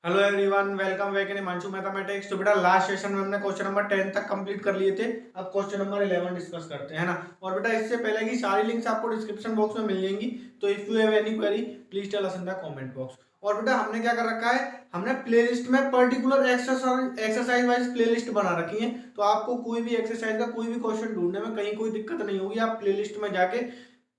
Hello everyone, welcome back in Himanshu mathematics. तो बेटा last session में हमने क्वेश्चन नंबर 10 तक कंप्लीट कर लिए थे। अब क्वेश्चन नंबर 11 डिस्कस करते हैं ना। और बेटा इससे पहले की सारी लिंक्स आपको डिस्क्रिप्शन बॉक्स में मिल जाएंगी। तो if you have any query please tell us in the comment box. और बेटा हमने क्या कर रखा है, हमने प्लेलिस्ट में पर्टिकुलर एक्सरसाइज वाइज प्लेलिस्ट बना रखी है। तो आपको कोई भी एक्सरसाइज का कोई भी क्वेश्चन ढूंढने में कहीं कोई दिक्कत नहीं होगी। आप प्लेलिस्ट में जाके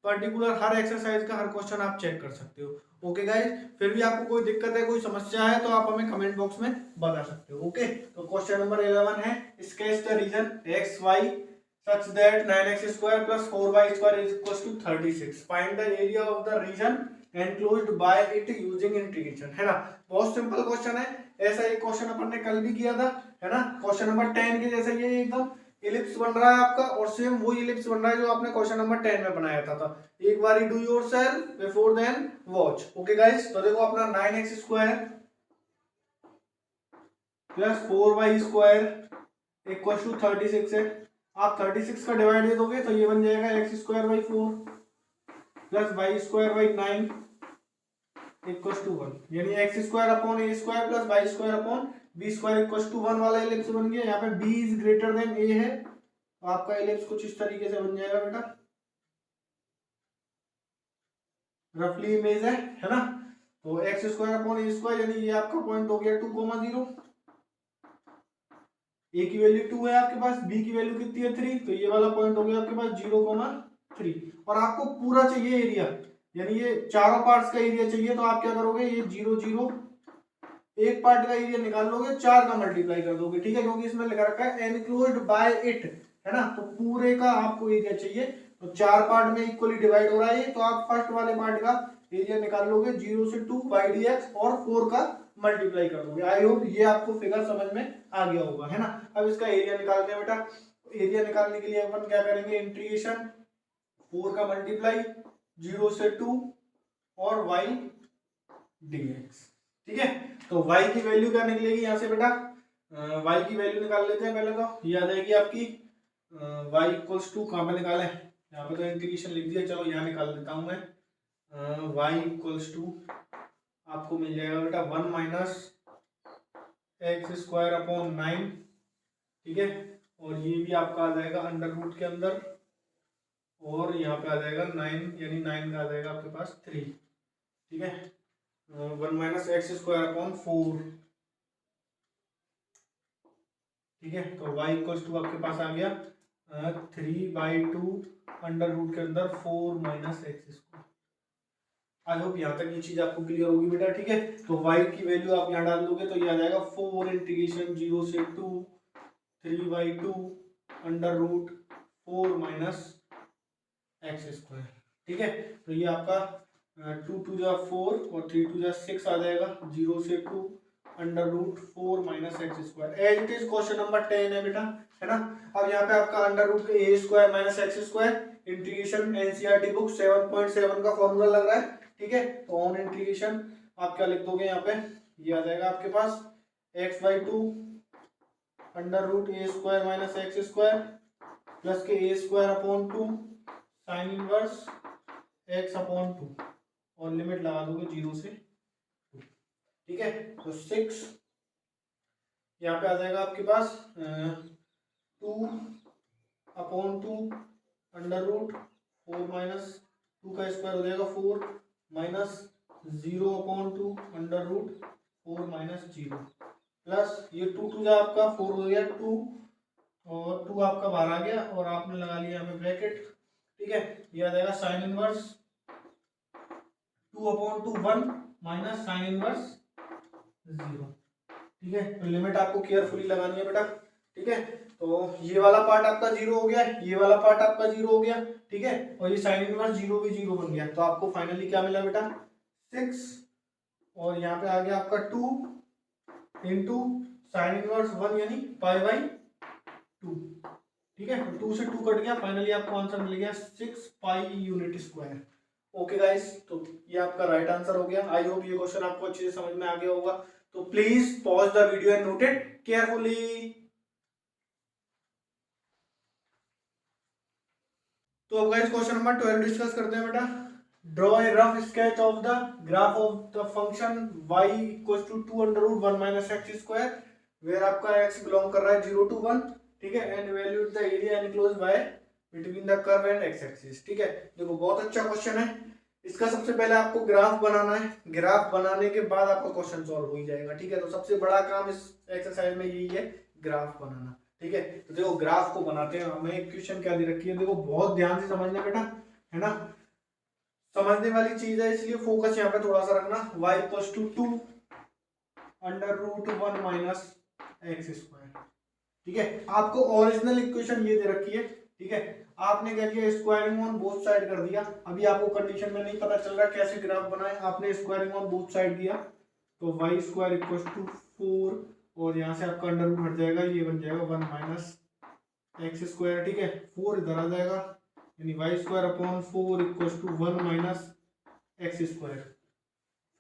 पर्टिकुलर हर एक्सरसाइज का हर क्वेश्चन आप चेक कर सकते हो। ओके गाइज, फिर भी आपको कोई दिक्कत है, कोई समस्या है तो आप हमें कमेंट बॉक्स में बता सकते हो। ओके, तो क्वेश्चन नंबर 11 है, sketch the region x y such that 9x square plus 4y square is equals to 36. Find the area of the region enclosed by it using integration। है ना, बहुत simple question है। ऐसा एक question अपन ने कल भी किया था, है ना। क्वेश्चन नंबर 10 के जैसा ये एकदम इलिप्स बन रहा है आपका, और सेम वही इलिप्स बन रहा है जो आपने क्वेश्चन नंबर 10 में बनाया था। एक बार do yourself before then watch. Okay guys, तो देखो अपना 9x square plus 4y square equal to 36 है। आप 36 का डिवाइड दे दोगे तो ये बन जाएगा x square by 4 plus y square by 9 equal to 1, यानी x square upon a square plus y square upon b square equal to 1 वाला इलिप्स बन गया। यहाँ पे b is greater than a है, तो आपका इलिप्स कुछ इस तरीके से बन जाएगा बेटा, रफली इमेज है ना। तो x square upon a square, यानी ये आपका पॉइंट हो गया 2,0। ए की वैल्यू 2 है आपके पास, बी की वैल्यू कितनी है 3, तो ये वाला पॉइंट हो गया आपके पास 0,3। और आपको पूरा चाहिए एरिया, यानी ये चारों पार्ट्स का एरिया चाहिए। तो आप क्या करोगे, ये 0 0 एक पार्ट का एरिया निकाल लोगे, 4 का मल्टीप्लाई कर दोगे, ठीक है, क्योंकि इसमें लिखा रखा है एनक्लोज्ड बाय इट, है ना। तो पूरे का आपको एरिया चाहिए, तो 4 पार्ट में इक्वली डिवाइड हो रहा है, तो आप फर्स्ट वाले पार्ट का एरिया निकाल लोगे 0 से 2 बाई डी एक्स और 4 का मल्टीप्लाई कर दोगे। आई होप ये आपको फिगर समझ में आ गया होगा, है ना। अब इसका एरिया निकालते हैं बेटा। एरिया निकालने के लिए अपन क्या करेंगे, इंटीग्रेशन 4 का मल्टीप्लाई 0 से 2 और y dx, ठीक है। तो y की वैल्यू क्या निकलेगी यहाँ से बेटा, y की वैल्यू निकाल लेते हैं पहले। तो ये आ जाएगी आपकी y इक्वल्स टू, कहाँ पे निकालें, यहाँ पे तो इंटीग्रेशन लिख दिया, चलो यहाँ निकाल देता हूँ मैं। y इक्वल्स टू आपको मिल जाएगा बेटा 1 माइनस एक्स स्क्वायर अपॉन 9, ठीक है। और ये भी आपका आ जाएगा अंडर रूट के अंदर, और यहाँ पे आ जाएगा 9, यानी 9 का आ जाएगा आपके पास 3, ठीक है। 1 माइनस एक्स स्क्वायर अपॉन 4, ठीक है। तो y इक्वल्स टू आपके पास आ गया 3/2 अंडर रूट के अंदर 4 minus x square. I hope यहाँ तक ये चीज आपको क्लियर होगी बेटा, ठीक है। तो y की वैल्यू आप यहाँ डाल दोगे तो ये आ जाएगा 4 इंटीग्रेशन 0 से 2 3/2 under root 4 minus x square, ठीक है। तो ये आपका 2 2 जा 4 और 3 2 जा 6 आ जाएगा 0 से 2 under root 4 minus x square. As it is question number 10 है बेटा, है ना। अब यहाँ पे आपका under root a square minus x square, integration NCERT book 7.7 का फॉर्मूला लग रहा है, ठीक है। तो ऑन इंटीग्रेशन आप क्या लिख दोगे यहाँ पे, ये आ जाएगा आपके पास x/2 under root a square minus x square plus के a square upon 2 sine inverse x upon 2, और लिमिट लगा दोगे 0 से 2, ठीक है। तो 6 यहाँ पे आ जाएगा आपके पास 2 अपॉन 2 अंडर रूट 4 माइनस 2 का स्क्वायर हो जाएगा 4 minus 0 upon 2 under root 4 minus 0 plus ये 2 2 जा आपका 4 हो गया 2, और 2 आपका बाहर आ गया, और आपने लगा लिया यहाँ पे ब्रैकेट, ठीक है। ये आ जाएगा sine inverse 2 upon 2 1 minus sine inverse 0, ठीक है। तो लिमिट आपको केयरफुली लगानी है बेटा, ठीक है। तो ये वाला पार्ट आपका 0 हो गया, ये वाला पार्ट आपका 0 हो गया, ठीक है। और ये साइन इनवर्स 0 भी 0 बन गया, तो आपको फाइनली क्या मिला बेटा 6, और यहाँ पे आ गया आपका 2 इंटू साइन इनवर्स 1 यानी π/2, ठीक है। तो 2 से 2 कट गया, फाइनली आपको आंसर मिल गया 6 पाई यूनिट स्क्वायर। ओके गाइस, तो ये आपका राइट आंसर हो गया। आई होप ये क्वेश्चन आपको अच्छे से समझ में आ गया होगा। तो please pause the video and note it carefully. तो अब गाइस क्वेश्चन नंबर 12 डिस्कस करते हैं बेटा। Draw a rough sketch of the graph of the function y equals to 2 under root 1 minus x square where आपका x belong कर रहा है 0 to 1, ठीक है, and valued the area enclosed by between the curve and x axis. ठीक है, देखो बहुत अच्छा क्वेश्चन है। इसका सबसे पहले आपको ग्राफ बनाना है, ग्राफ बनाने के बाद आपका क्वेश्चन सॉल्व हो ही जाएगा। ठीक है, तो सबसे बड़ा काम इस एक्सरसाइज में यही है, ग्राफ बनाना। ठीक है, तो देखो ग्राफ को बनाते हैं। हमें इक्वेशन क्या दे रखी है, देखो बहुत ध्यान से समझना बेटा, है ना, समझने वाली चीज है, इसलिए फोकस यहाँ पे थोड़ा सा रखना। y equals to 2 under root 1 minus x square. ठीक है, आपको ओरिजिनल इक्वेशन ये दे रखी है। ठीक है, आपने क्या किया, स्क्वायरिंग ऑन बोथ साइड कर दिया। अभी आपको कंडीशन में नहीं पता चल रहा कैसे ग्राफ बनाए, आपने स्क्वायरिंग ऑन बोथ साइड किया तो वाई स्क्वायर इक्वल टू 4 और यहाँ से आपका अंडर रूट हट जाएगा, ये बन जाएगा 1 माइनस एक्स स्क्वायर। ठीक है, 4 इधर आ जाएगा, यानी y square upon 4 equal to 1 minus x square.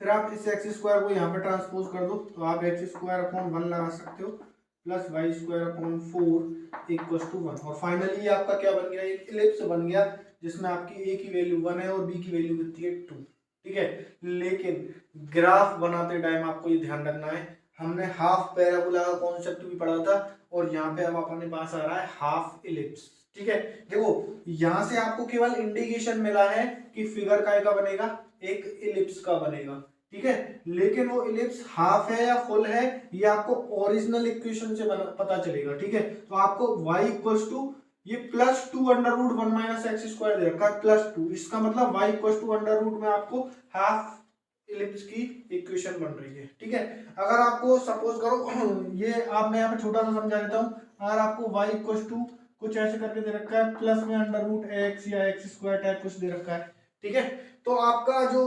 फिर आप इस एक्स स्क्वायर को यहाँ पे ट्रांसपोज कर दो तो आप एक्स स्क्वायर अपॉन 1 लगा सकते हो plus y square upon 4 equal to 1। और फाइनली आपका क्या बन गया, एक इलिप्स बन गया जिसमें आपकी ए की वैल्यू 1 है और बी की वैल्यू कितनी है 2। ठीक है, लेकिन ग्राफ बनाते टाइम आपको ये ध्यान रखना है, हमने हाफ पैराबोला का कॉन्सेप्ट भी पढ़ा था और यहाँ पे अब अपने पास आ रहा है हाफ इलिप्स। ठीक है, देखो यहाँ से आपको केवल इंडिकेशन मिला है कि फिगर काय का बनेगा, एक इलिप्स का बनेगा। ठीक है, लेकिन वो इलिप्स हाफ है या फुल है ये आपको ओरिजिनल इक्वेशन से पता चलेगा। ठीक है, तो आपको y इक्वल्स टू ये plus 2 under root 1 minus x square दे रखा है प्लस 2, इसका मतलब y equals to under root में आपको हाफ इलिप्स की इक्वेशन बन रही है। ठीक है, अगर आपको सपोज करो ये आप मैं यहाँ पे छोटा सा समझा देता हूँ, अगर आपको y इक्वल्स टू कुछ ऐसे करके दे रखा है प्लस में अंडर रूट एक्स या एक्स स्क्वायर टाइप कुछ दे रखा है। ठीक है, तो आपका जो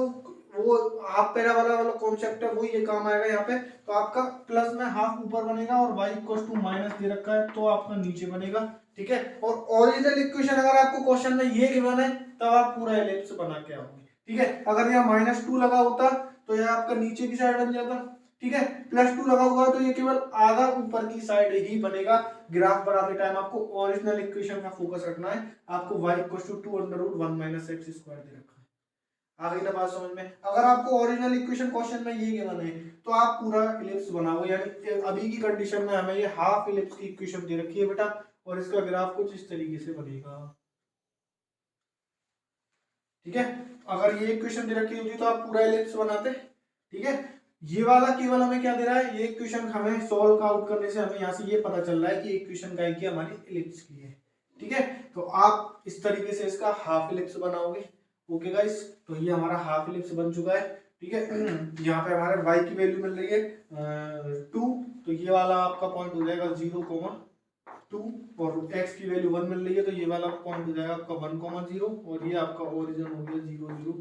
वो हाफ पैरा वाला कॉन्सेप्ट है वो ये काम आएगा यहाँ पे। तो आपका प्लस में हाफ ऊपर बनेगा और y इक्वल टू माइनस दे रखा है तो आपका नीचे बनेगा। ठीक है, और ओरिजिनल इक्वेशन अगर आपको क्वेश्चन में ये गिवन है तब आप पूरा एलिप्स बना के आओगे। ठीक है, अगर यहाँ -2 लगा होता तो यह आपका नीचे की साइड बन जाता। ठीक है, +2 लगा हुआ तो ये केवल आधा ऊपर की साइड ही बनेगा। ग्राफ बनाते टाइम आपको ओरिजिनल इक्वेशन का फोकस रखना है। आपको y equal to 2 under root 1 minus x square दे रखा है। आ गई ना बात समझ में। अगर आपको ओरिजिनल इक्वेशन क्वेश्चन में ये गिवन है तो आप पूरा इलिप्स बनाओगे, यानी अभी की कंडीशन में हमें ये हाफ इलिप्स की इक्वेशन दे रखी है बेटा और इसका ग्राफ कुछ इस तरीके से बनेगा। ठीक है, अगर ये इक्वेशन दे रखी होती तो आप पूरा इलिप्स बनाते। ठीक है, ये वाला केवल हमें क्या दे रहा है, ये इक्वेशन हमें सॉल्व आउट करने से हमें यहाँ से ये पता चल रहा है कि इक्वेशन का की हमारी इलिप्स की है। ठीक है, तो आप इस तरीके से इसका हाफ इलिप्स बनाओगे। ओके गाइस, तो ये हमारा हाफ इलिप्स बन चुका है। ठीक है, यहाँ पे हमारे y की वैल्यू मिल रही है 2, तो ये वाला आपका पॉइंट हो जाएगा 0,2 और x की वैल्यू 1 मिल रही है तो ये वाला पॉइंट हो जाएगा आपका 1,0 और ये आपका ओरिजिन हो गया 0 0।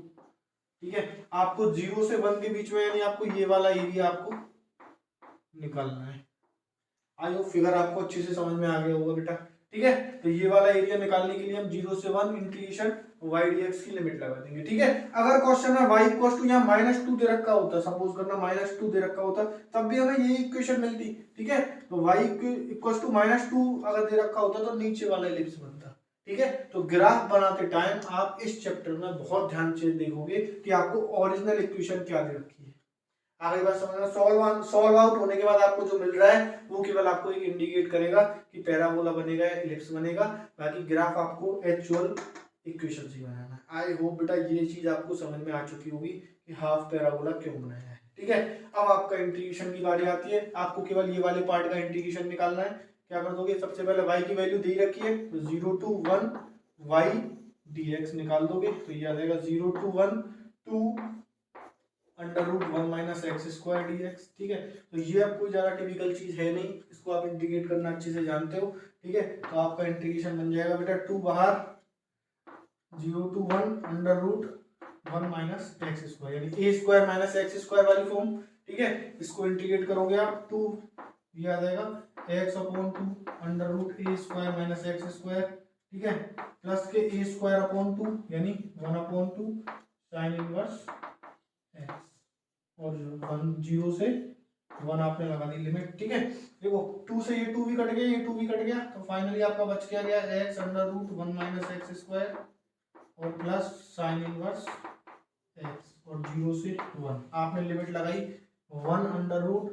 ठीक है, आपको 0 से 1 के बीच में यानी आपको ये वाला एरिया आपको निकालना है। आई होप फिगर आपको अच्छे से समझ में आ गया होगा बेटा। ठीक है, तो ये वाला एरिया निकालने के लिए हम 0 से 1 इंटीग्रेशन y dx की लिमिट लगा देंगे। ठीक है, अगर क्वेश्चन में y इक्वल टू यहाँ -2 दे रखा होता, सपोज करना -2 दे रखा होता तब भी हमें ये इक्वेशन मिलती। ठीक है, तो y इक्वल टू -2 अगर दे रखा होता तो नीचे वाला इलिप्स बनता। ठीक है, तो ग्राफ बनाते टाइम आप इस चैप्टर में बहुत ध्यान से देखोगे कि आपको ओरिजिनल इक्वेशन क्या दे रखी है। आगे बात समझना, सॉल्व आउट होने के बाद आपको जो मिल रहा है वो केवल आपको एक इंडिकेट करेगा कि पैराबोला बनेगा या इलिप्स बनेगा, बाकी ग्राफ आपको एक्चुअल इक्वेशन से बनाना है। आई होप बेटा ये चीज आपको समझ में आ चुकी होगी कि हाफ पैराबोला क्यों बनाया है। ठीक है, अब आपका इंटीग्रेशन की बारी आती है, आपको केवल ये वाले पार्ट का इंटीग्रेशन निकालना है। क्या कर दोगे, सबसे पहले y की वैल्यू दी रखी है तो 0 to 1 y dx निकाल दोगे तो ये आ जाएगा 0 to 1 2 under root 1 minus x square dx। ठीक है, तो ये अब कोई ज्यादा टिपिकल चीज है नहीं, इसको आप इंटीग्रेट करना अच्छे से जानते हो। ठीक है, तो आपका इंटीग्रेशन बन जाएगा बेटा 2 बाहर 0 to 1 under root 1 minus x square यानी a square minus x square वाली फॉर्म। ठीक है, इसको इंटीग्रेट करोगे आप 2 ये आ जाएगा x upon 2 under root a square minus x square. ठीक है, प्लस के ए स्क्वायर अपॉन 2 यानी 1 अपॉन 2 साइन इनवर्स एक्स और 0 से 1 आपने लगा दी लिमिट। ठीक है, देखो 2 से ये 2 भी कट गया, ये 2 भी कट गया तो फाइनली आपका बच क्या गया x under root 1 minus x square और प्लस साइन इनवर्स एक्स और 0 से 1 आपने लिमिट लगाई 1 अंडर रूट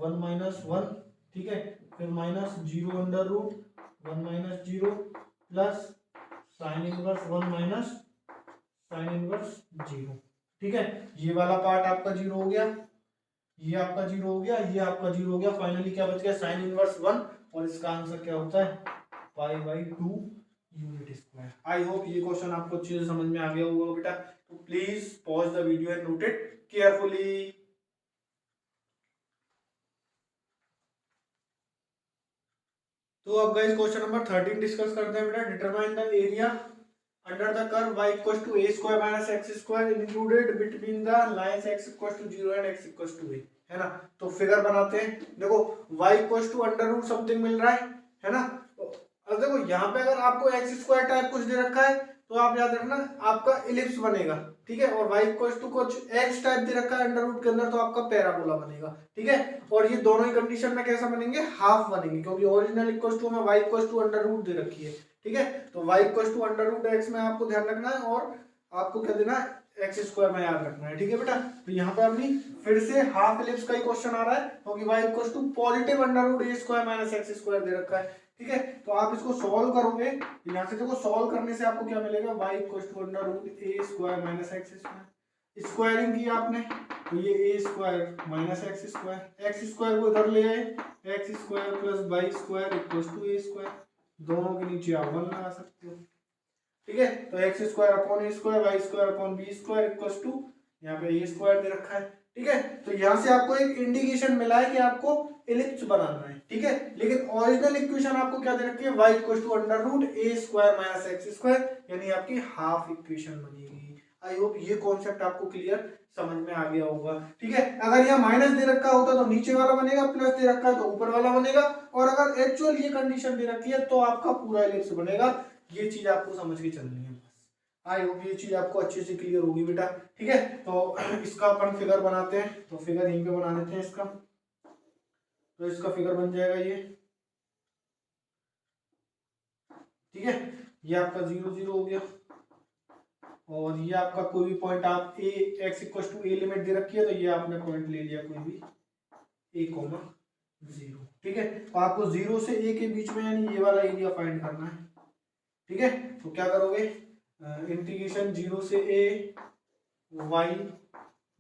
1 माइनस 1, ठीक है, फिर minus 0 under root 1 minus 0 plus sine inverse 1 minus sine inverse 0, ठीक है। ये वाला पार्ट आपका 0 हो गया, ये आपका 0 हो गया, ये आपका 0 हो गया, फाइनली क्या बच गया साइन इनवर्स 1 और इसका आंसर क्या होता है पाई/2 यूनिट स्क्वायर। आई होप ये क्वेश्चन आपको अच्छे से समझ में आ गया होगा बेटा। तो please pause the video and note it carefully. तो अब गाइस क्वेश्चन नंबर 13 डिस्कस करते हैं बेटा। Determine the area under the curve y equals to a square minus x square included between the lines x equals to 0 and x equals to a, है ना। तो figure बनाते हैं। देखो y equals to under root something मिल रहा है ना। अब देखो यहाँ पे अगर आपको x स्क्वायर टाइप कुछ दे रखा है तो आप याद रखना आपका इलिप्स बनेगा, ठीक है। और y इक्वल्स टू कुछ x टाइप दे रखा है अंडर रूट के अंदर तो आपका पैराबोला बनेगा, ठीक है। और ये दोनों ही कंडीशन में कैसा बनेंगे हाफ बनेंगे, क्योंकि ओरिजिनल इक्वल्स टू में y equals to under root दे रखी है, ठीक है। तो y equals to under root x में आपको ध्यान रखना है और आपको क्या देना है एक्स स्क्वायर में याद रखना है, ठीक है बेटा। तो यहाँ पे अपनी फिर से हाफ इलिप्स का ही क्वेश्चन आ रहा है क्योंकि y equals to positive under root a square minus x square दे रखा है, ठीक है। तो आप इसको सॉल्व करोगे, यहाँ से देखो सॉल्व करने से आपको क्या मिलेगा y equals to under root a square minus x square. Squaring की आपने तो ये a square minus x square को इधर ले आए x square plus y square equals to a square. दोनों के नीचे आप 1 लगा सकते हो, ठीक है। तो x square upon a square y square upon b square equals to यहाँ पे ए स्क्वायर दे रखा है, ठीक है। तो यहाँ से आपको एक इंडिकेशन मिला है कि आपको इलिप्स बनाना है, ठीक है। लेकिन ओरिजिनल इक्वेशन आपको क्या दे रखी है y equals to under root a square minus x square, यानी आपकी हाफ इक्वेशन बनेगी। आई होप ये कॉन्सेप्ट आपको क्लियर समझ में आ गया होगा, ठीक है। अगर यहाँ माइनस दे रखा होता तो नीचे वाला बनेगा, प्लस दे रखा है तो ऊपर वाला बनेगा, और अगर एक्चुअल ये कंडीशन दे रखी है तो आपका पूरा इलिप्स बनेगा। ये चीज आपको समझ के चलनी है बस। आई होप ये चीज आपको अच्छे से क्लियर होगी बेटा, ठीक है। तो इसका अपन फिगर बनाते हैं, तो फिगर यहीं पे बना लेते हैं इसका। तो इसका फिगर बन जाएगा ये, ठीक है। ये आपका 0 0 हो गया और ये आपका कोई भी पॉइंट आप a x equal to a limit दे रखी है तो ये आपने पॉइंट ले लिया कोई भी a,0, ठीक है। तो आपको 0 से a के बीच में यानी ये वाला एरिया फाइंड करना है, ठीक है। तो क्या करोगे इंटीग्रेशन 0 से a y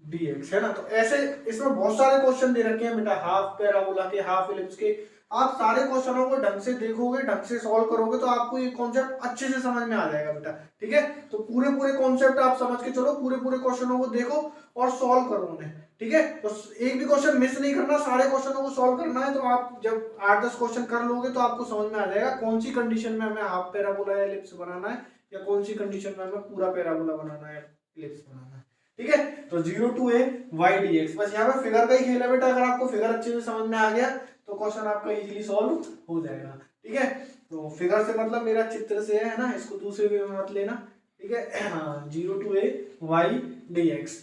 dx, है ना। तो ऐसे इसमें बहुत सारे क्वेश्चन दे रखे हैं बेटा, हाफ पैराबोला के हाफ इलिप्स के। आप सारे क्वेश्चनों को ढंग से देखोगे, ढंग से सॉल्व करोगे तो आपको ये कॉन्सेप्ट अच्छे से समझ में आ जाएगा बेटा, ठीक है। तो पूरे पूरे कॉन्सेप्ट आप समझ के चलो, पूरे पूरे क्वेश्चनों को देखो और सॉल्व करो उन्हें, ठीक है। तो एक भी क्वेश्चन मिस नहीं करना, सारे क्वेश्चनों को सॉल्व करना है। तो आप जब 8-10 क्वेश्चन कर लोगे तो आपको समझ में आ जाएगा कौन सी कंडीशन में हमें हाफ पैराबोला या इलिप्स बनाना है या कौन सी कंडीशन में हमें पूरा पैराबोला बनाना है, इलिप्स बनाना है, ठीक है। तो 0 to a y dx, बस यहाँ पे फिगर का ही खेल है बेटा। अगर आपको फिगर अच्छे से समझ में आ गया तो क्वेश्चन आपका इजीली सॉल्व हो जाएगा, ठीक है। तो फिगर से मतलब मेरा चित्र से है ना, इसको दूसरे वे में मत लेना, ठीक है। हाँ 0 to a y dx,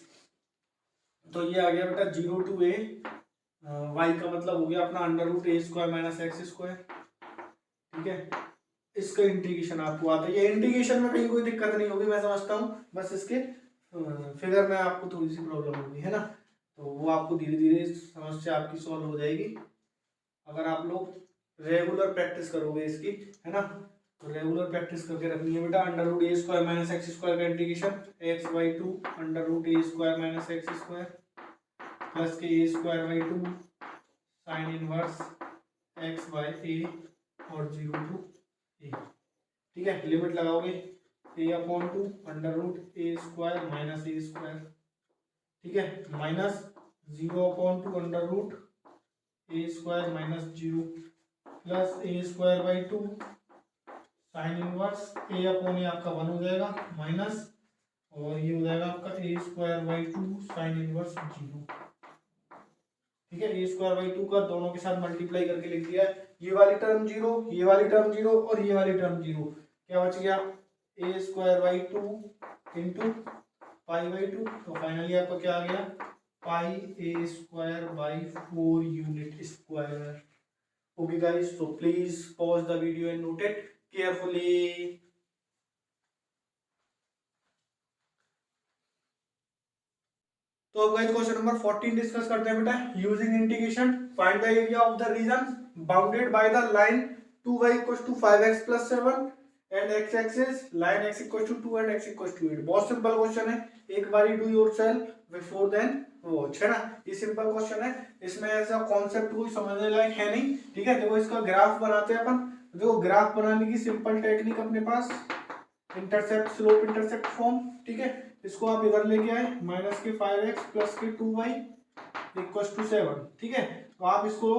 तो ये आ गया बेटा 0 to a y का मतलब हो गया अपना under root a square minus x square, ठीक है। इसका इंटीग्रेशन आपको आता है, ये इंटीग्रेशन में कहीं कोई दिक्कत नहीं होगी मैं समझता हूँ, बस इसके फिगर में आपको थोड़ी सी प्रॉब्लम होगी, है ना। तो वो आपको धीरे धीरे समस्या आपकी सॉल्व हो जाएगी अगर आप लोग रेगुलर प्रैक्टिस करोगे इसकी, है ना। तो रेगुलर प्रैक्टिस करके रखनी है बेटा। Under root a square minus x square का integration x/2 under root a square minus x square plus के a square by 2 sine inverse x/a और 0 to a, ठीक है। लिमिट लगाओगे a/2 under root a square minus a square, ठीक है, minus 0/2 under root a square minus 0 plus a square by 2 sine inverse a/a आपका 1 हो जाएगा माइनस, और ये हो जाएगा आपका ए स्क्वायर बाई 2 साइन इनवर्स 0, ठीक है। ए स्क्वायर बाई 2 का दोनों के साथ मल्टीप्लाई करके लिख दिया है। ये वाली टर्म 0, ये वाली टर्म 0 और ये वाली टर्म 0, क्या बच गया a square by 2 into pi. तो फाइनली आपका क्या आ गया pi a square by 4 unit square. Okay guys, so please pause the video and note it carefully. तो अब गाइस क्वेश्चन नंबर 14 डिस्कस करते हैं बेटा। Using integration find the area of the region bounded by the line 2y = 5x + 7 and x axis line x = 2 and x = 8। बहुत simple question है, एक बारी do yourself before then watch, है ना। ये सिंपल क्वेश्चन है, इसमें ऐसा कॉन्सेप्ट कोई समझने लायक है नहीं, ठीक है। देखो इसका ग्राफ बनाते हैं अपन। देखो ग्राफ बनाने की सिंपल टेक्निक अपने पास इंटरसेप्ट स्लोप इंटरसेप्ट फॉर्म, ठीक है। इसको आप इधर लेके आए -5x + 2y = 7, ठीक है। तो आप इसको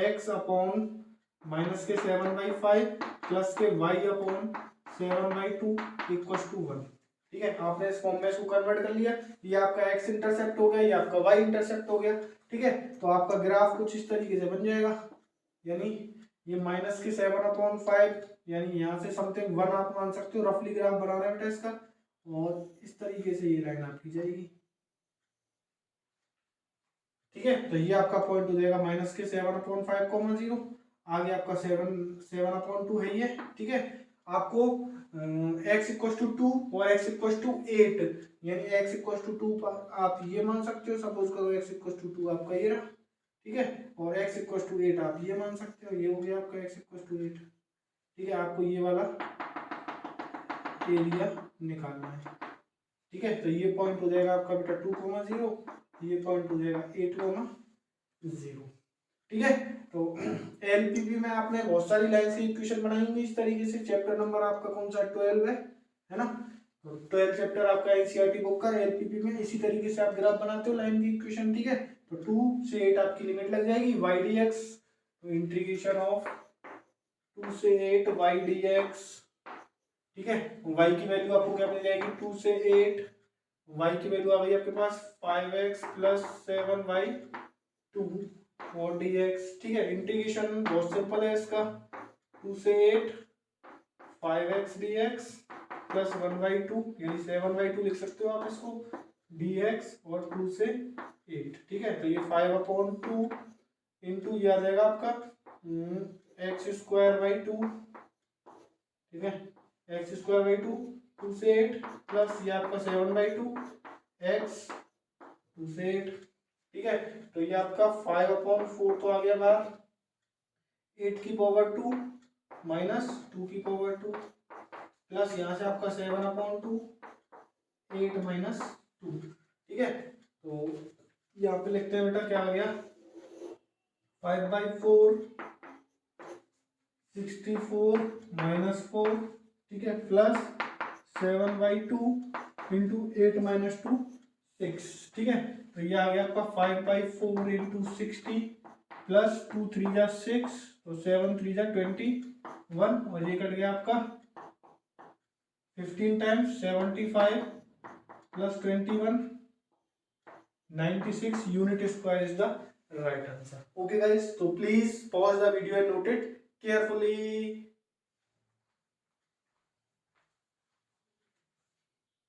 x अपॉन -7/5 प्लस के y अपॉन 7/2 = 1, ठीक है। आपने इस फॉर्म में इसको कन्वर्ट कर लिया, ये आपका x इंटरसेप्ट हो गया, ये आपका y इंटरसेप्ट हो गया, ठीक है। तो आपका ग्राफ कुछ इस तरीके से बन जाएगा, यानी ये -7/5, यानी यहाँ से समथिंग 1 आप मान सकते हो, रफली ग्राफ बना रहे हैं बेटा इसका, और इस तरीके से ये लाइन आपकी जाएगी, ठीक है। तो ये आपका पॉइंट हो जाएगा -7/5, 0, आगे आपका 7/2 है ये, ठीक है। आपको x = 2 और x = 8, यानी x = 2 पर आप ये मान सकते हो, सपोज करो x = 2 आपका ये रहा, ठीक है, और x = 8 आप ये मान सकते हो, ये हो गया आपका x = 8, ठीक है। आपको ये वाला एरिया निकालना है, ठीक है। तो ये पॉइंट हो जाएगा आपका बेटा 2, 0, ये पॉइंट हो जाएगा 8, 0, ठीक है। तो एलपीपी में आपने बहुत सारी लाइन की इक्वेशन बनाई होंगी इस तरीके से। चैप्टर नंबर आपका कौन सा 12 है ना। तो 12 चैप्टर आपका एनसीईआरटी बुक का एलपीपी में इसी तरीके से आप ग्राफ बनाते हो लाइन की इक्वेशन, ठीक है। तो 2 से 8 आपकी लिमिट लग जाएगी y dx, तो इंटीग्रेशन ऑफ 2 से 8 y dx, ठीक है। y की वैल्यू आपको क्या मिल जाएगी, 2 से 8, y की वैल्यू आ गई आपके पास 5x + 7/2 और dx, ठीक है। इंटीग्रेशन बहुत सिंपल है इसका, 2 से 8 5x dx + 1/2, यानी 7/2 लिख सकते हो आप इसको, dx और 2 से 8, ठीक है। तो ये 5/2 इंटू ये आ जाएगा आपका x² 2, ठीक है, x² 2, 2 से 8 प्लस ये आपका 7/2 x 2 से 8, ठीक है। तो ये आपका 5/4 तो आ गया बाहर, 8 की पावर 2 माइनस 2 की पावर 2 प्लस यहाँ से आपका 7/2 8 - 2, ठीक है। तो यहाँ पे लिखते हैं बेटा क्या आ गया, 5/4 64 - 4, ठीक है, प्लस 7/2 इंटू 8 - 2 6, ठीक है। तो ये आ गया आपका 5/4 इंटू 60 प्लस 2 3 जा 6, तो 7 3 जा 21, और ये कट गया आपका 15 times 75 plus 21 96 unit square is the right answer. Okay guys, तो please pause the video and note it carefully.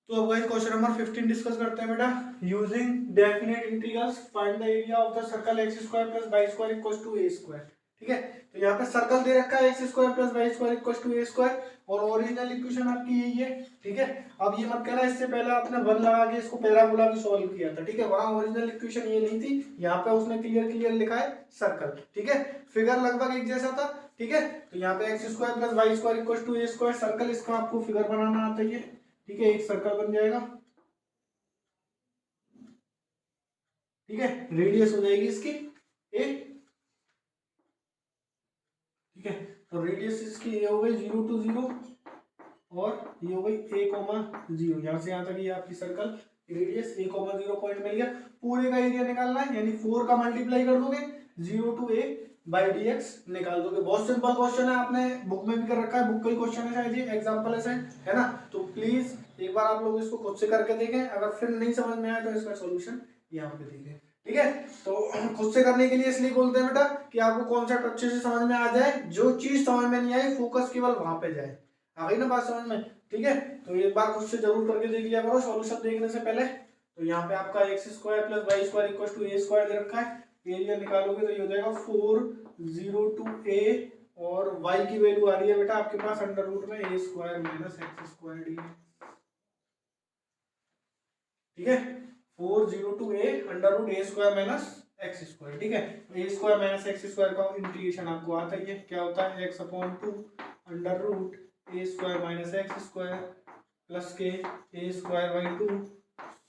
तो अब गाइस क्वेश्चन नंबर 15 डिस्कस करते हैं बेटा। Using definite integrals find the area of the circle x² + y² = a², ठीक है। तो यहाँ पे सर्कल दे रखा है x² + y² = a², और ओरिजिनल इक्वेशन आपकी यही है, ठीक है। अब ये मत कहना इससे पहले आपने 1 लगा के इसको पैराबोला भी सॉल्व किया था, ठीक है। वहां ओरिजिनल इक्वेशन ये नहीं थी, यहाँ पे उसने क्लियर लिखा है सर्कल, ठीक है। फिगर लगभग एक जैसा था, ठीक है। तो यहाँ पे x² + y² = a², सर्कल इसका आपको फिगर बनाना आता है, ठीक है। एक सर्कल बन जाएगा, ठीक है, रेडियस हो जाएगी इसकी a, ठीक है। तो रेडियस इसकी ये हो गई 0 to 0 और ये हो गई a, 0, यहाँ से यहाँ तक ये आपकी सर्कल रेडियस a, 0 पॉइंट मिल गया। पूरे का एरिया निकालना है, यानी 4 का मल्टीप्लाई कर दोगे 0 to a/dx निकाल दोगे। बहुत सिंपल क्वेश्चन है, आपने बुक में भी कर रखा है, बुक का ही क्वेश्चन है शायद, ये एग्जांपल है ना। तो प्लीज एक बार आप लोग इसको खुद से करके देखें, अगर फिर नहीं समझ में आए तो इसका सॉल्यूशन यहाँ पे देखें, ठीक है। तो खुद से करने के लिए इसलिए बोलते हैं बेटा कि आपको कॉन्सेप्ट अच्छे से समझ में आ जाए, जो चीज समझ में नहीं आई फोकस केवल वहां पे जाए। आ गई ना बात समझ में, ठीक है। तो एक बार खुद से जरूर करके देख लिया करो सॉल्यूशन देखने से पहले। तो यहाँ पे आपका x² + y² = a² दे रखा है, एरिया निकालोगे तो ये हो जाएगा 4 0 to a, और y की वैल्यू आ रही है बेटा आपके पास अंडर रूट में a² - x² dx, ठीक है, 4 a under root a square minus x square. ठीक है, a square minus x square का इंटीग्रेशन आपको आता ही है, क्या होता है, x upon 2 under root a square minus x square plus के a square by 2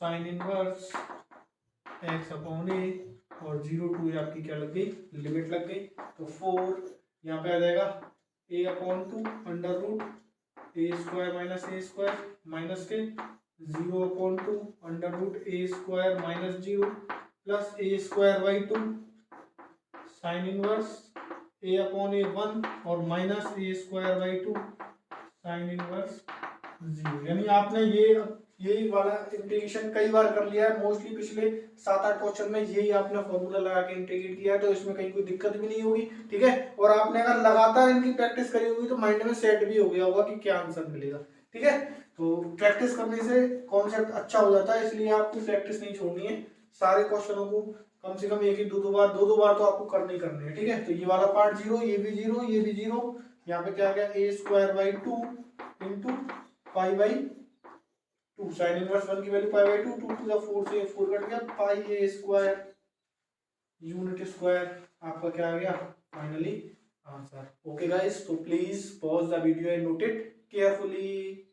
sine inverse x upon a, और 0 टू ये आपकी क्या लग गई, लिमिट लग गई। तो 4 यहाँ पे आ जाएगा a upon 2 under root a square minus a square minus के 0/2 under root a square minus 0 plus a square by 2 sine inverse a upon a 1 और minus a square by 2 sine inverse 0। यानी आपने यही वाला इंटीग्रेशन कई बार कर लिया है, मोस्टली पिछले 7-8 क्वेश्चन में यही आपने फॉर्मूला लगा के इंटीग्रेट किया है, तो इसमें कहीं कोई दिक्कत भी नहीं होगी। ठीक है, और आपने अगर लगातार इनकी प्रैक्टिस करी होगी तो माइंड में सेट भी हो गया होगा कि क्या आंसर मिलेगा। ठीक है, तो प्रैक्टिस करने से कॉन्सेप्ट अच्छा हो जाता है, इसलिए आपको प्रैक्टिस नहीं छोड़नी है। सारे क्वेश्चनों को कम से कम एक ही दो दो बार तो आपको करने ही करने हैं। ठीक है, तो ये वाला पार्ट 0, ये भी 0, ये भी 0, यहाँ पे क्या आ गया a square by 2 into pi by 2 sine inverse 1 की value pi by 2, 2 to the 4 से 4 कट गया, pi a square unit square आपका क्या आ गया फाइनली आंसर। ओके गाइस, तो please pause the video and note it carefully.